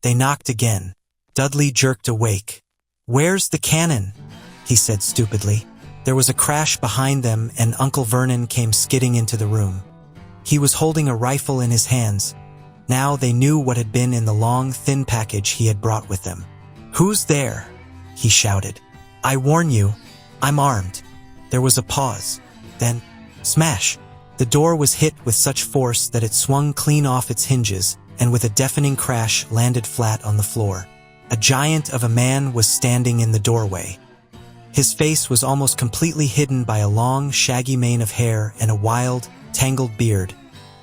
They knocked again. Dudley jerked awake. "Where's the cannon?" he said stupidly. There was a crash behind them and Uncle Vernon came skidding into the room. He was holding a rifle in his hands. Now they knew what had been in the long, thin package he had brought with them. "Who's there?" he shouted. "I warn you, I'm armed." There was a pause. Then, smash! The door was hit with such force that it swung clean off its hinges and with a deafening crash landed flat on the floor. A giant of a man was standing in the doorway. His face was almost completely hidden by a long, shaggy mane of hair and a wild, tangled beard,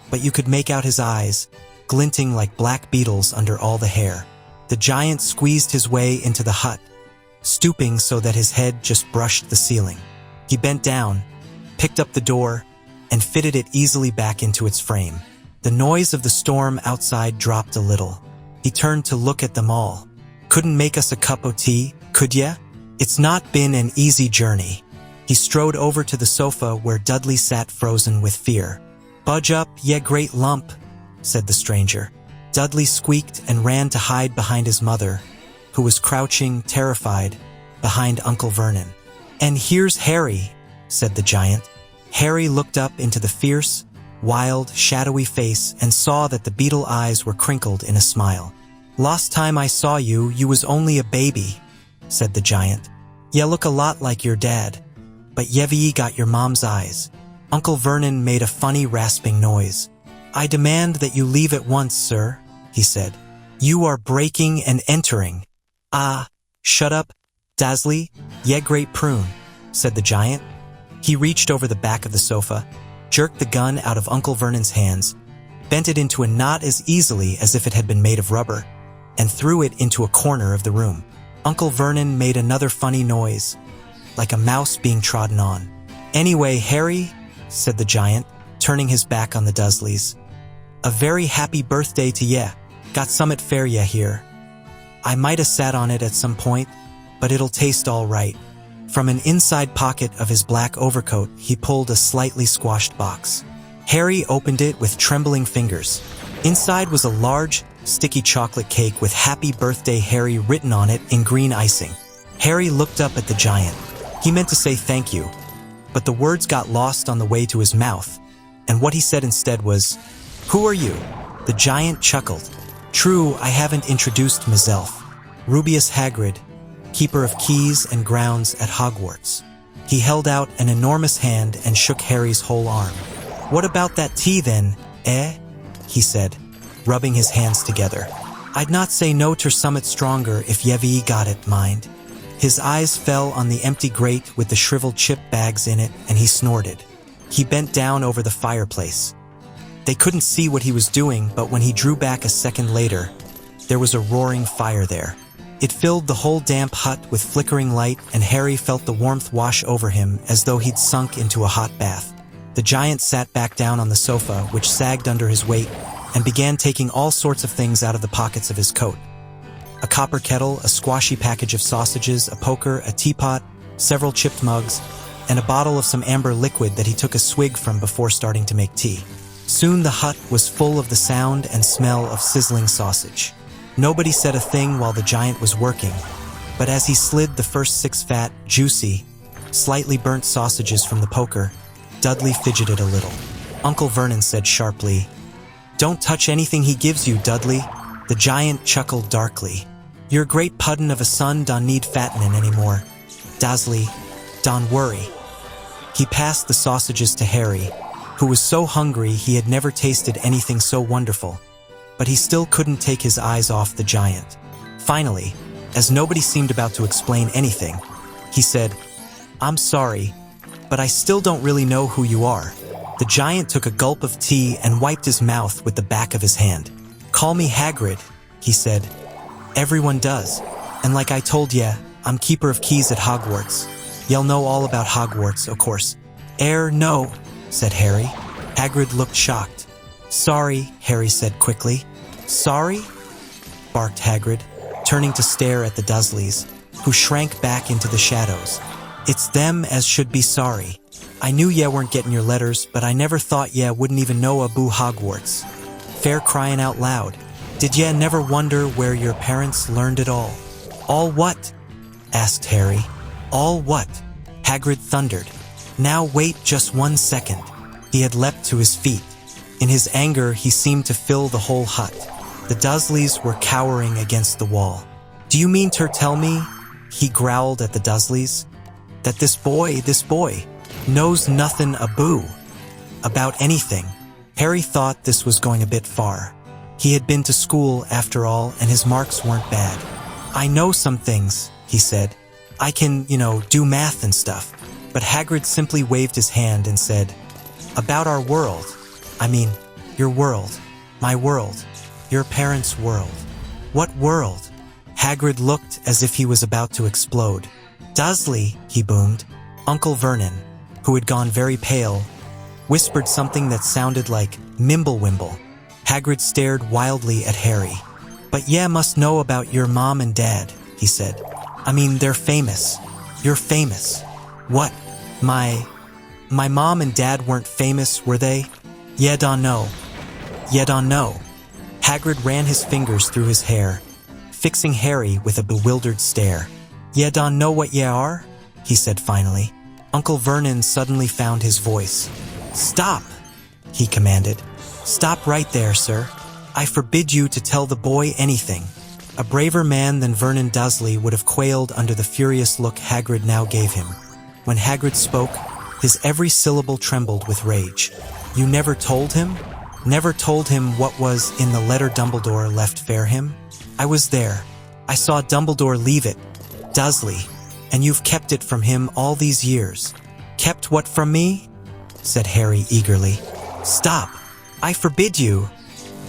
but you could make out his eyes, glinting like black beetles under all the hair. The giant squeezed his way into the hut, stooping so that his head just brushed the ceiling. He bent down, picked up the door, and fitted it easily back into its frame. The noise of the storm outside dropped a little. He turned to look at them all. "Couldn't make us a cup o' tea, could ya? It's not been an easy journey." He strode over to the sofa where Dudley sat frozen with fear. "Budge up, ye great lump," said the stranger. Dudley squeaked and ran to hide behind his mother, who was crouching, terrified, behind Uncle Vernon. "And here's Harry," said the giant. Harry looked up into the fierce, wild, shadowy face and saw that the beetle eyes were crinkled in a smile. "Last time I saw you, you was only a baby," said the giant. "Ye look a lot like your dad, but ye've got your mom's eyes." Uncle Vernon made a funny rasping noise. "I demand that you leave at once, sir," he said. "You are breaking and entering." "Ah, shut up, Dudley, ye great prune," said the giant. He reached over the back of the sofa, jerked the gun out of Uncle Vernon's hands, bent it into a knot as easily as if it had been made of rubber, and threw it into a corner of the room. Uncle Vernon made another funny noise, like a mouse being trodden on. "Anyway, Harry," said the giant, turning his back on the Dursleys, "a very happy birthday to ye. Got summat fair ye here. I might have sat on it at some point, but it'll taste all right." From an inside pocket of his black overcoat, he pulled a slightly squashed box. Harry opened it with trembling fingers. Inside was a large, sticky chocolate cake with "Happy Birthday, Harry" written on it in green icing. Harry looked up at the giant. He meant to say thank you, but the words got lost on the way to his mouth, and what he said instead was, "Who are you?" The giant chuckled. "True, I haven't introduced myself. Rubeus Hagrid, keeper of keys and grounds at Hogwarts." He held out an enormous hand and shook Harry's whole arm. "What about that tea then, eh?" he said, rubbing his hands together. "I'd not say no ter summat stronger if ye've got it, mind." His eyes fell on the empty grate with the shriveled chip bags in it, and he snorted. He bent down over the fireplace. They couldn't see what he was doing, but when he drew back a second later, there was a roaring fire there. It filled the whole damp hut with flickering light, and Harry felt the warmth wash over him as though he'd sunk into a hot bath. The giant sat back down on the sofa, which sagged under his weight, and began taking all sorts of things out of the pockets of his coat. A copper kettle, a squashy package of sausages, a poker, a teapot, several chipped mugs, and a bottle of some amber liquid that he took a swig from before starting to make tea. Soon the hut was full of the sound and smell of sizzling sausage. Nobody said a thing while the giant was working, but as he slid the first 6 fat, juicy, slightly burnt sausages from the poker, Dudley fidgeted a little. Uncle Vernon said sharply, "Don't touch anything he gives you, Dudley." The giant chuckled darkly. "Your great puddin' of a son don't need fattening anymore. Dudley, don't worry." He passed the sausages to Harry, who was so hungry he had never tasted anything so wonderful, but he still couldn't take his eyes off the giant. Finally, as nobody seemed about to explain anything, he said, "I'm sorry, but I still don't really know who you are." The giant took a gulp of tea and wiped his mouth with the back of his hand. "Call me Hagrid," he said. "Everyone does, and like I told ye, I'm keeper of keys at Hogwarts. Ye'll know all about Hogwarts, of course." No," said Harry. Hagrid looked shocked. "Sorry," Harry said quickly. "Sorry?" barked Hagrid, turning to stare at the Dursleys, who shrank back into the shadows. "It's them as should be sorry. I knew ye weren't getting your letters, but I never thought ye wouldn't even know about Hogwarts. Fair crying out loud." Did ye never wonder where your parents learned it all? All what? Asked Harry. All what? Hagrid thundered. Now wait just 1 second. He had leapt to his feet. In his anger, he seemed to fill the whole hut. The Dursleys were cowering against the wall. Do you mean to tell me, he growled at the Dursleys, that this boy, knows nothing about anything? Harry thought this was going a bit far. He had been to school, after all, and his marks weren't bad. I know some things, he said. I can, do math and stuff. But Hagrid simply waved his hand and said, about our world. I mean, your world. My world. Your parents' world. What world? Hagrid looked as if he was about to explode. Dursley, he boomed. Uncle Vernon, who had gone very pale, whispered something that sounded like Mimblewimble. Hagrid stared wildly at Harry. But ye must know about your mom and dad, he said. I mean, they're famous. You're famous. What? My mom and dad weren't famous, were they? Ye don't know. Ye don't know. Hagrid ran his fingers through his hair, fixing Harry with a bewildered stare. Ye don't know what ye are? He said finally. Uncle Vernon suddenly found his voice. Stop, he commanded. Stop right there, sir. I forbid you to tell the boy anything. A braver man than Vernon Dursley would have quailed under the furious look Hagrid now gave him. When Hagrid spoke, his every syllable trembled with rage. You never told him? Never told him what was in the letter Dumbledore left for him? I was there. I saw Dumbledore leave it. Dursley. And you've kept it from him all these years. Kept what from me? Said Harry eagerly. Stop! I forbid you!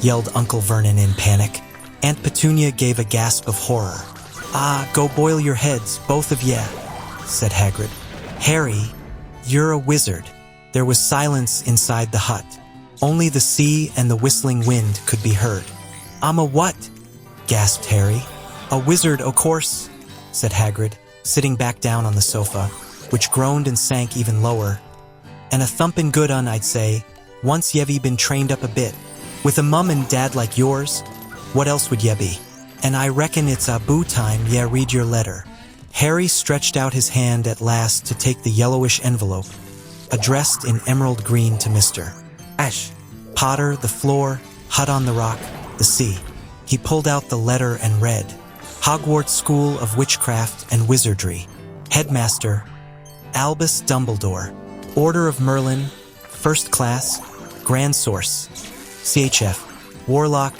Yelled Uncle Vernon in panic. Aunt Petunia gave a gasp of horror. Ah, go boil your heads, both of ye, said Hagrid. Harry, you're a wizard. There was silence inside the hut. Only the sea and the whistling wind could be heard. I'm a what? Gasped Harry. A wizard, o' course, said Hagrid, sitting back down on the sofa, which groaned and sank even lower. And a thumpin' good un, I'd say, once ye've been trained up a bit. With a mum and dad like yours, what else would ye be? And I reckon it's boo time ye read your letter. Harry stretched out his hand at last to take the yellowish envelope, addressed in emerald green to Mr. Ash. Potter, the floor, hut on the rock, the sea. He pulled out the letter and read, Hogwarts School of Witchcraft and Wizardry. Headmaster, Albus Dumbledore. Order of Merlin, First Class, Grand Source. CHF, Warlock,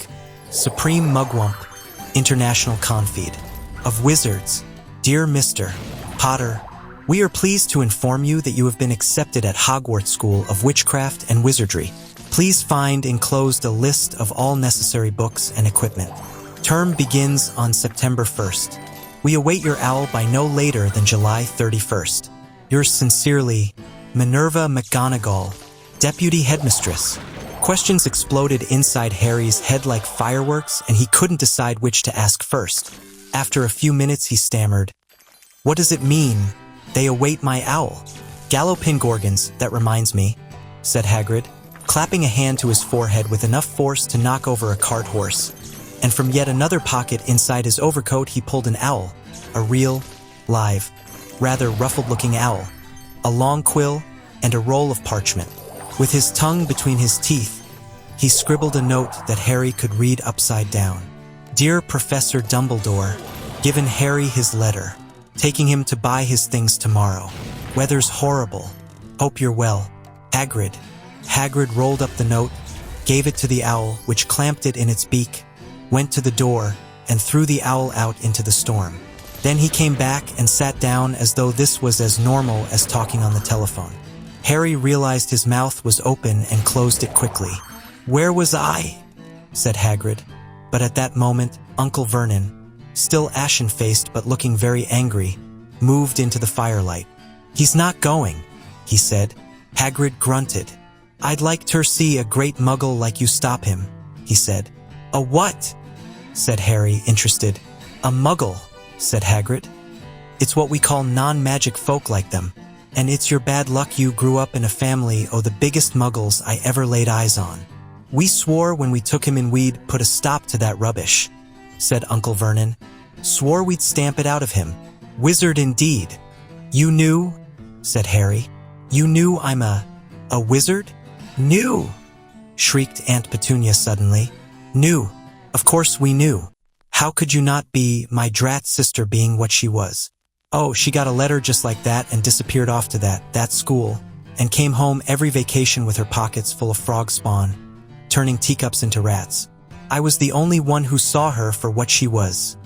Supreme Mugwump, International Confeed. Of Wizards, Dear Mr. Potter, we are pleased to inform you that you have been accepted at Hogwarts School of Witchcraft and Wizardry. Please find enclosed a list of all necessary books and equipment. Term begins on September 1st. We await your owl by no later than July 31st. Yours sincerely, Minerva McGonagall, Deputy Headmistress. Questions exploded inside Harry's head like fireworks, and he couldn't decide which to ask first. After a few minutes, he stammered, What does it mean? They await my owl. Galloping Gorgons, that reminds me, said Hagrid, clapping a hand to his forehead with enough force to knock over a cart horse. And from yet another pocket inside his overcoat, he pulled an owl, a real, live, rather ruffled-looking owl, a long quill, and a roll of parchment. With his tongue between his teeth, he scribbled a note that Harry could read upside down. Dear Professor Dumbledore, given Harry his letter, taking him to buy his things tomorrow. Weather's horrible. Hope you're well. Hagrid. Hagrid rolled up the note, gave it to the owl, which clamped it in its beak, went to the door, and threw the owl out into the storm. Then he came back and sat down as though this was as normal as talking on the telephone. Harry realized his mouth was open and closed it quickly. Where was I? Said Hagrid. But at that moment, Uncle Vernon, still ashen-faced but looking very angry, moved into the firelight. He's not going, he said. Hagrid grunted. I'd like to see a great muggle like you stop him, he said. A what? Said Harry, interested. A muggle, said Hagrid. It's what we call non-magic folk like them. And it's your bad luck you grew up in a family o' the biggest muggles I ever laid eyes on. We swore when we took him in we'd put a stop to that rubbish, said Uncle Vernon. Swore we'd stamp it out of him. Wizard indeed. You knew, said Harry. You knew I'm a wizard? Knew, shrieked Aunt Petunia suddenly. Knew. Of course we knew. How could you not be, my drat sister being what she was? Oh, she got a letter just like that and disappeared off to that school, and came home every vacation with her pockets full of frog spawn, turning teacups into rats. I was the only one who saw her for what she was.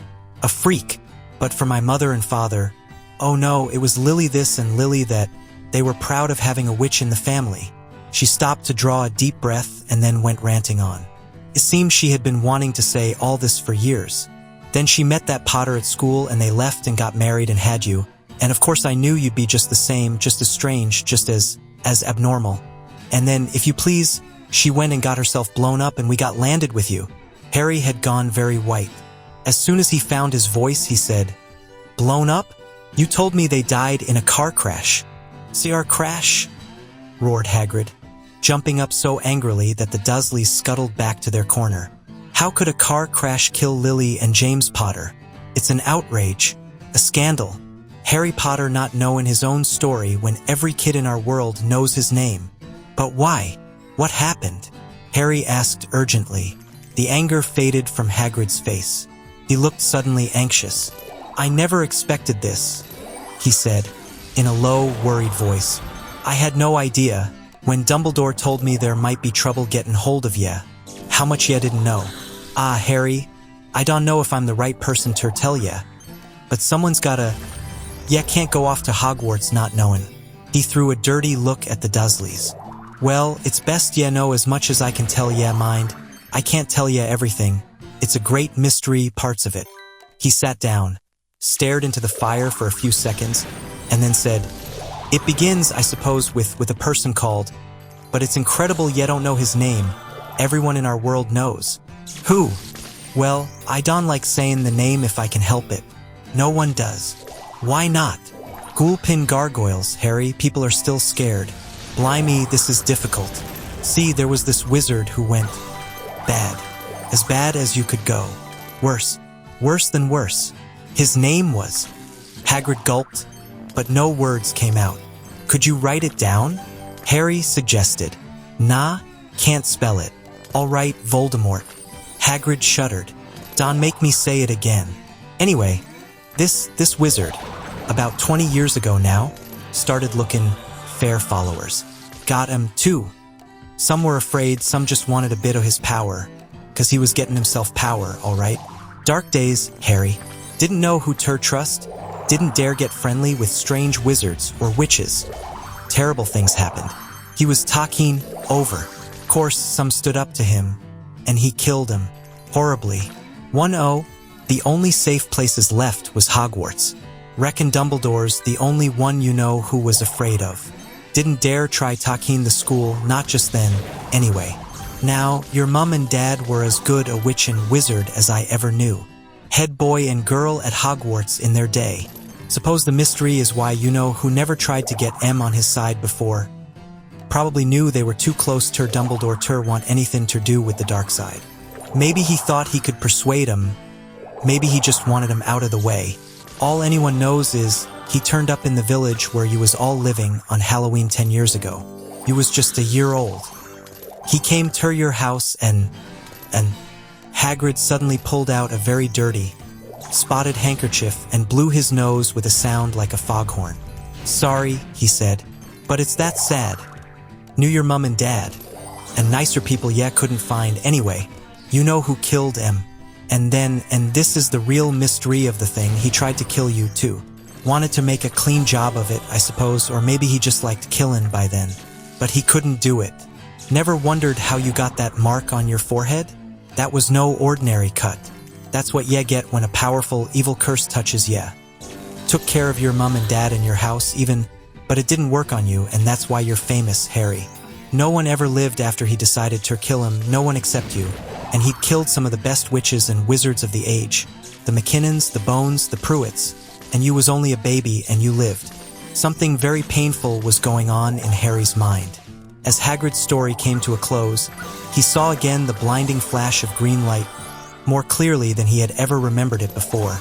A freak. But for my mother and father, oh no, it was Lily this and Lily that. They were proud of having a witch in the family. She stopped to draw a deep breath and then went ranting on. It seemed she had been wanting to say all this for years. Then she met that Potter at school and they left and got married and had you. And of course I knew you'd be just the same, just as strange, just as abnormal. And then, if you please, she went and got herself blown up and we got landed with you. Harry had gone very white. As soon as he found his voice, he said, Blown up? You told me they died in a car crash. See our crash? Roared Hagrid, jumping up so angrily that the Dursleys scuttled back to their corner. How could a car crash kill Lily and James Potter? It's an outrage, a scandal. Harry Potter not knowing his own story when every kid in our world knows his name. But why? What happened? Harry asked urgently. The anger faded from Hagrid's face. He looked suddenly anxious. I never expected this, he said, in a low, worried voice. I had no idea. When Dumbledore told me there might be trouble getting hold of ya. How much ya didn't know. Ah, Harry, I don't know if I'm the right person to tell ya. But someone's gotta... Ya can't go off to Hogwarts not knowing. He threw a dirty look at the Dursleys. Well, it's best ya know as much as I can tell ya, mind. I can't tell ya everything. It's a great mystery, parts of it. He sat down, stared into the fire for a few seconds, and then said, It begins, I suppose, with a person called, but it's incredible ya don't know his name. Everyone in our world knows. Who? Well, I don't like saying the name if I can help it. No one does. Why not? Ghoulpin gargoyles, Harry, people are still scared. Blimey, this is difficult. See, there was this wizard who went bad. As bad as you could go. Worse. Worse than worse. His name was... Hagrid gulped, but no words came out. Could you write it down? Harry suggested. Nah, can't spell it. All right, Voldemort. Hagrid shuddered. Don't make me say it again. Anyway, this wizard, about 20 years ago now, started looking fair followers. Got him too. Some were afraid, some just wanted a bit of his power, 'cause he was getting himself power, all right? Dark days, Harry. Didn't know who to trust, didn't dare get friendly with strange wizards or witches. Terrible things happened. He was talking over. Of course, some stood up to him, and he killed him. Horribly. 1-0, the only safe places left was Hogwarts. Reckon Dumbledore's the only one you know who was afraid of. Didn't dare try talking the school, not just then, anyway. Now, your mum and dad were as good a witch and wizard as I ever knew. Head boy and girl at Hogwarts in their day. Suppose the mystery is why you know who never tried to get M on his side before. Probably knew they were too close to Dumbledore to want anything to do with the dark side. Maybe he thought he could persuade him. Maybe he just wanted him out of the way. All anyone knows is he turned up in the village where you was all living on Halloween 10 years ago. You was just a year old. He came to your house and Hagrid suddenly pulled out a very dirty, spotted handkerchief and blew his nose with a sound like a foghorn. Sorry, he said, but it's that sad. Knew your mum and dad, and nicer people couldn't find anyway. You know who killed M. And this is the real mystery of the thing, he tried to kill you too. Wanted to make a clean job of it, I suppose, or maybe he just liked killing by then. But he couldn't do it. Never wondered how you got that mark on your forehead? That was no ordinary cut. That's what ye get when a powerful, evil curse touches ye. Took care of your mum and dad in your house, but it didn't work on you, and that's why you're famous, Harry. No one ever lived after he decided to kill him, no one except you. And he'd killed some of the best witches and wizards of the age. The McKinnons, the Bones, the Pruitts. And you was only a baby and you lived. Something very painful was going on in Harry's mind. As Hagrid's story came to a close, he saw again the blinding flash of green light, more clearly than he had ever remembered it before.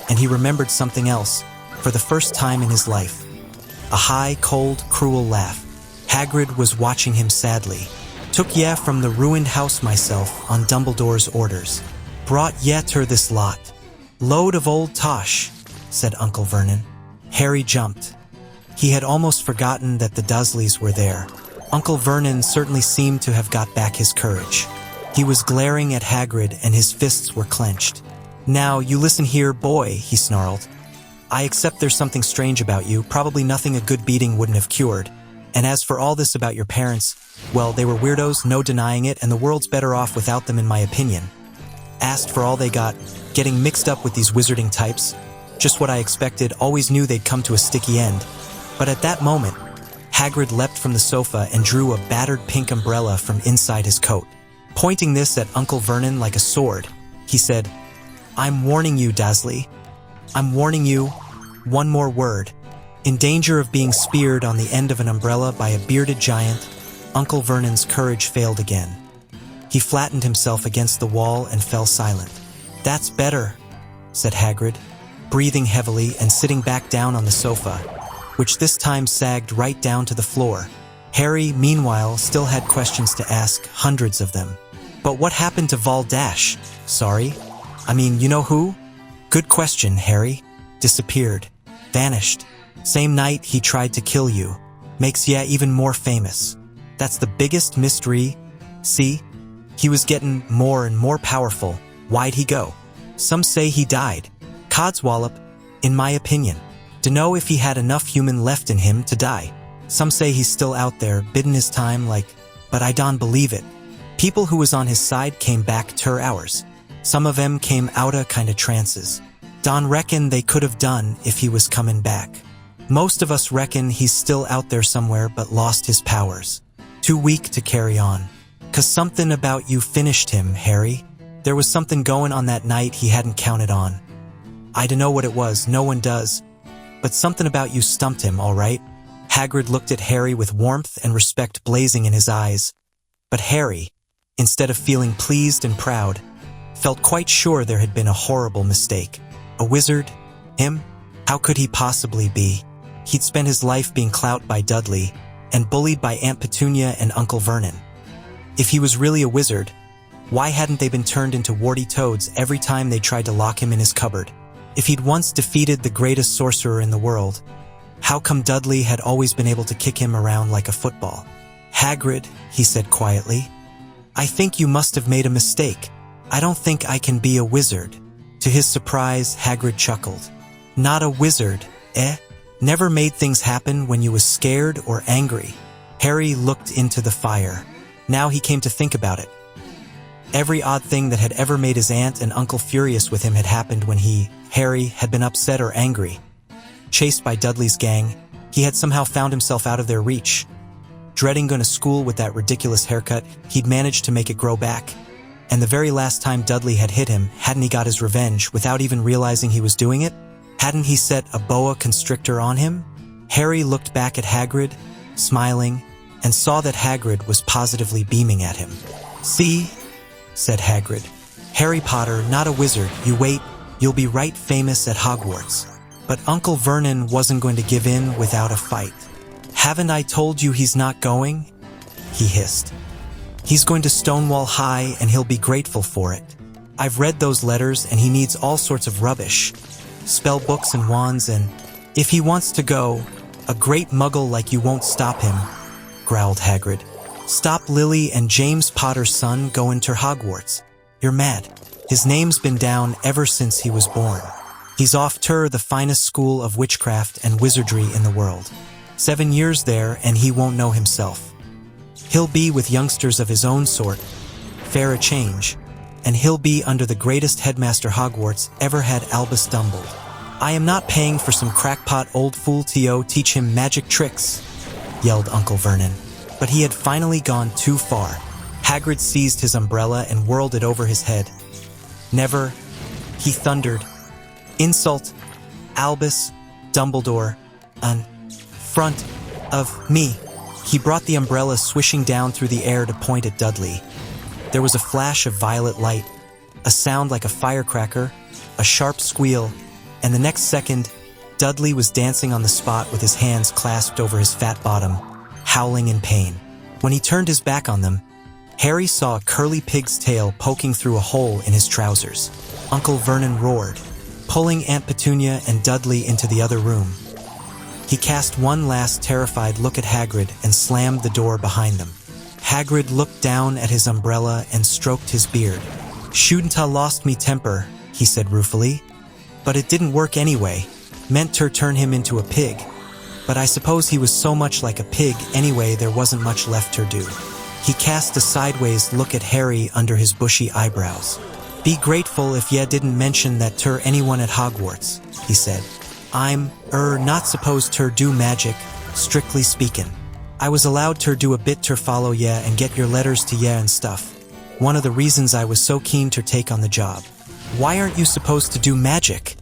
And he remembered something else, for the first time in his life. A high, cold, cruel laugh. Hagrid was watching him sadly. Took ye from the ruined house myself, on Dumbledore's orders. Brought ye ter this lot. Load of old tosh, said Uncle Vernon. Harry jumped. He had almost forgotten that the Dursleys were there. Uncle Vernon certainly seemed to have got back his courage. He was glaring at Hagrid and his fists were clenched. Now, you listen here, boy, he snarled. I accept there's something strange about you, probably nothing a good beating wouldn't have cured. And as for all this about your parents, well, they were weirdos, no denying it, and the world's better off without them in my opinion. Asked for all they got, getting mixed up with these wizarding types. Just what I expected, always knew they'd come to a sticky end. But at that moment, Hagrid leapt from the sofa and drew a battered pink umbrella from inside his coat. Pointing this at Uncle Vernon like a sword, he said, I'm warning you, Dursley. I'm warning you, one more word. In danger of being speared on the end of an umbrella by a bearded giant, Uncle Vernon's courage failed again. He flattened himself against the wall and fell silent. That's better, said Hagrid, breathing heavily and sitting back down on the sofa, which this time sagged right down to the floor. Harry, meanwhile, still had questions to ask, hundreds of them. But what happened to Val Dash? Sorry? I mean, you know who? Good question, Harry. Disappeared. Vanished. Same night he tried to kill you. Makes ya even more famous. That's the biggest mystery. See? He was getting more and more powerful. Why'd he go? Some say he died. Codswallop, in my opinion. Dunno if he had enough human left in him to die. Some say he's still out there, bidden his time but I don't believe it. People who was on his side came back ter hours. Some of them came outta kinda trances. Don reckon they could have done if he was coming back. Most of us reckon he's still out there somewhere but lost his powers. Too weak to carry on. 'Cause something about you finished him, Harry. There was something going on that night he hadn't counted on. I dunno what it was, no one does. But something about you stumped him, all right? Hagrid looked at Harry with warmth and respect blazing in his eyes. But Harry, instead of feeling pleased and proud, felt quite sure there had been a horrible mistake. A wizard? Him? How could he possibly be? He'd spent his life being clouted by Dudley and bullied by Aunt Petunia and Uncle Vernon. If he was really a wizard, why hadn't they been turned into warty toads every time they tried to lock him in his cupboard? If he'd once defeated the greatest sorcerer in the world, how come Dudley had always been able to kick him around like a football? Hagrid, he said quietly, I think you must have made a mistake. I don't think I can be a wizard. To his surprise, Hagrid chuckled. Not a wizard, eh? Never made things happen when you was scared or angry. Harry looked into the fire. Now he came to think about it. Every odd thing that had ever made his aunt and uncle furious with him had happened when he, Harry, had been upset or angry. Chased by Dudley's gang, he had somehow found himself out of their reach. Dreading going to school with that ridiculous haircut, he'd managed to make it grow back. And the very last time Dudley had hit him, hadn't he got his revenge without even realizing he was doing it? Hadn't he set a boa constrictor on him? Harry looked back at Hagrid, smiling, and saw that Hagrid was positively beaming at him. See? Said Hagrid. Harry Potter, not a wizard, you wait, you'll be right famous at Hogwarts. But Uncle Vernon wasn't going to give in without a fight. Haven't I told you he's not going? He hissed. He's going to Stonewall High and he'll be grateful for it. I've read those letters and he needs all sorts of rubbish. Spell books and wands and, if he wants to go, a great muggle like you won't stop him, growled Hagrid. Stop Lily and James Potter's son going to Hogwarts. You're mad. His name's been down ever since he was born. He's off to the finest school of witchcraft and wizardry in the world. 7 years there and he won't know himself. He'll be with youngsters of his own sort, fair a change, and he'll be under the greatest headmaster Hogwarts ever had Albus Dumbledore. I am not paying for some crackpot old fool to teach him magic tricks, yelled Uncle Vernon. But he had finally gone too far. Hagrid seized his umbrella and whirled it over his head. Never, he thundered. Insult, Albus Dumbledore, in front of me. He brought the umbrella swishing down through the air to point at Dudley. There was a flash of violet light, a sound like a firecracker, a sharp squeal, and the next second, Dudley was dancing on the spot with his hands clasped over his fat bottom, howling in pain. When he turned his back on them, Harry saw a curly pig's tail poking through a hole in his trousers. Uncle Vernon roared, pulling Aunt Petunia and Dudley into the other room. He cast one last terrified look at Hagrid and slammed the door behind them. Hagrid looked down at his umbrella and stroked his beard. "Shouldn't ha' lost me temper," he said ruefully. "But it didn't work anyway. Meant to turn him into a pig. But I suppose he was so much like a pig anyway there wasn't much left to do." He cast a sideways look at Harry under his bushy eyebrows. "Be grateful if ye didn't mention that to anyone at Hogwarts," he said. "I'm, not supposed to do magic, strictly speaking. I was allowed to do a bit to follow ye and get your letters to ye and stuff. One of the reasons I was so keen to take on the job." "Why aren't you supposed to do magic?"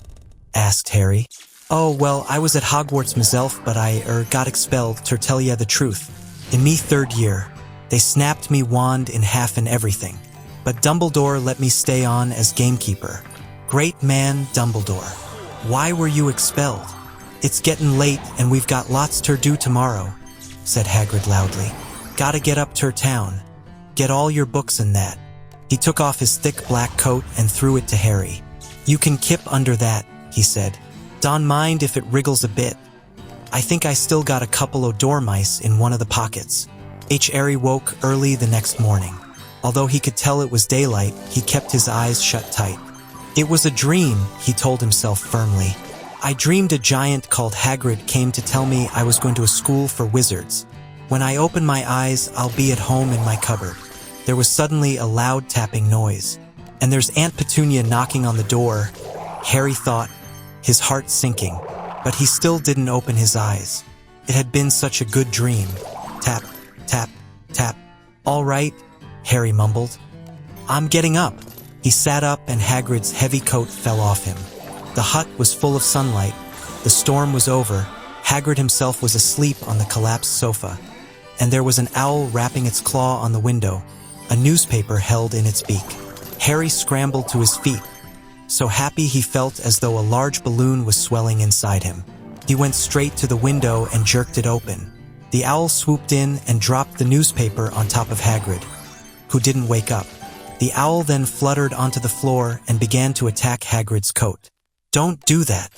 asked Harry. "Oh, well, I was at Hogwarts myself, but I, got expelled, to tell ye the truth. In me 3rd year, they snapped me wand in half and everything. But Dumbledore let me stay on as gamekeeper. Great man, Dumbledore. Why were you expelled?" "It's getting late and we've got lots to do tomorrow," said Hagrid loudly. "Gotta get up to town. Get all your books and that." He took off his thick black coat and threw it to Harry. "You can kip under that," he said. "Don't mind if it wriggles a bit. I think I still got a couple o' dormice in one of the pockets." Harry woke early the next morning. Although he could tell it was daylight, he kept his eyes shut tight. "It was a dream," he told himself firmly. "I dreamed a giant called Hagrid came to tell me I was going to a school for wizards. When I open my eyes, I'll be at home in my cupboard." There was suddenly a loud tapping noise. "And there's Aunt Petunia knocking on the door," Harry thought, his heart sinking, but he still didn't open his eyes. It had been such a good dream. Tap, tap, tap. "All right," Harry mumbled. "I'm getting up." He sat up and Hagrid's heavy coat fell off him. The hut was full of sunlight. The storm was over. Hagrid himself was asleep on the collapsed sofa. And there was an owl rapping its claw on the window, a newspaper held in its beak. Harry scrambled to his feet, so happy he felt as though a large balloon was swelling inside him. He went straight to the window and jerked it open. The owl swooped in and dropped the newspaper on top of Hagrid, who didn't wake up. The owl then fluttered onto the floor and began to attack Hagrid's coat. "Don't do that."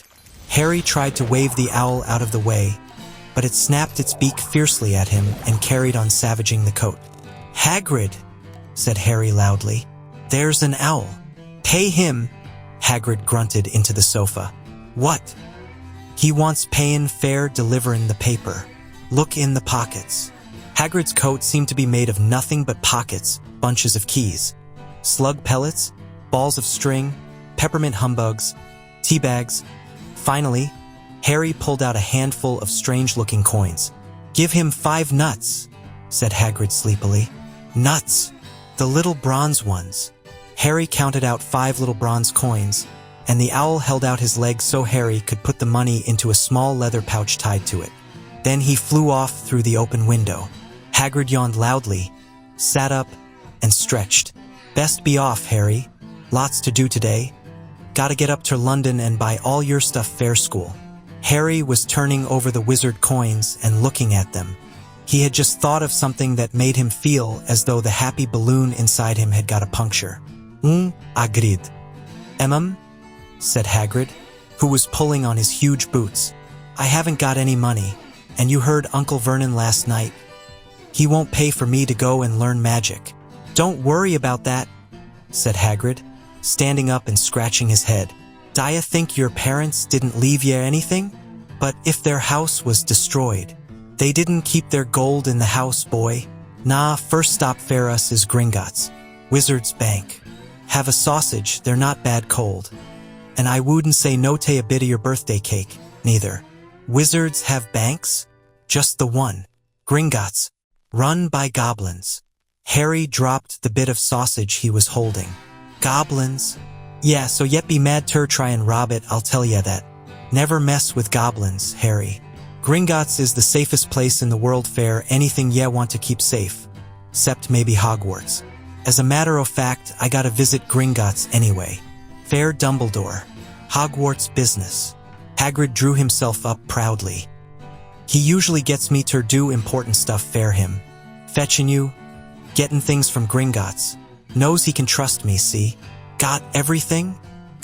Harry tried to wave the owl out of the way, but it snapped its beak fiercely at him and carried on savaging the coat. "Hagrid," said Harry loudly. "There's an owl. Pay him." Hagrid grunted into the sofa. "What?" "He wants payin' fair deliverin' the paper. Look in the pockets." Hagrid's coat seemed to be made of nothing but pockets, bunches of keys, slug pellets, balls of string, peppermint humbugs, tea bags. Finally, Harry pulled out a handful of strange-looking coins. "Give him 5 nuts," said Hagrid sleepily. "Nuts? The little bronze ones." Harry counted out 5 little bronze coins, and the owl held out his legs so Harry could put the money into a small leather pouch tied to it. Then he flew off through the open window. Hagrid yawned loudly, sat up, and stretched. "Best be off, Harry. Lots to do today. Gotta get up to London and buy all your stuff fair school." Harry was turning over the wizard coins and looking at them. He had just thought of something that made him feel as though the happy balloon inside him had got a puncture. Agreed." said Hagrid, who was pulling on his huge boots. "I haven't got any money, and you heard Uncle Vernon last night. He won't pay for me to go and learn magic." "Don't worry about that," said Hagrid, standing up and scratching his head. "D'ya think your parents didn't leave ye anything? But if their house was destroyed, they didn't keep their gold in the house, boy. Nah, first stop for us is Gringotts, Wizard's Bank. Have a sausage, they're not bad cold. And I wouldn't say no to a bit of your birthday cake, neither. Wizards have banks? Just the one. Gringotts, run by goblins." Harry dropped the bit of sausage he was holding. "Goblins? Yeah, so yet be mad to try and rob it, I'll tell ya that. Never mess with goblins, Harry." Gringotts is the safest place in the world fair, anything ye want to keep safe. Except maybe Hogwarts. As a matter of fact, I gotta visit Gringotts anyway. Fair Dumbledore. Hogwarts business. Hagrid drew himself up proudly. He usually gets me to do important stuff fair him. Fetching you, getting things from Gringotts. Knows he can trust me, see? Got everything?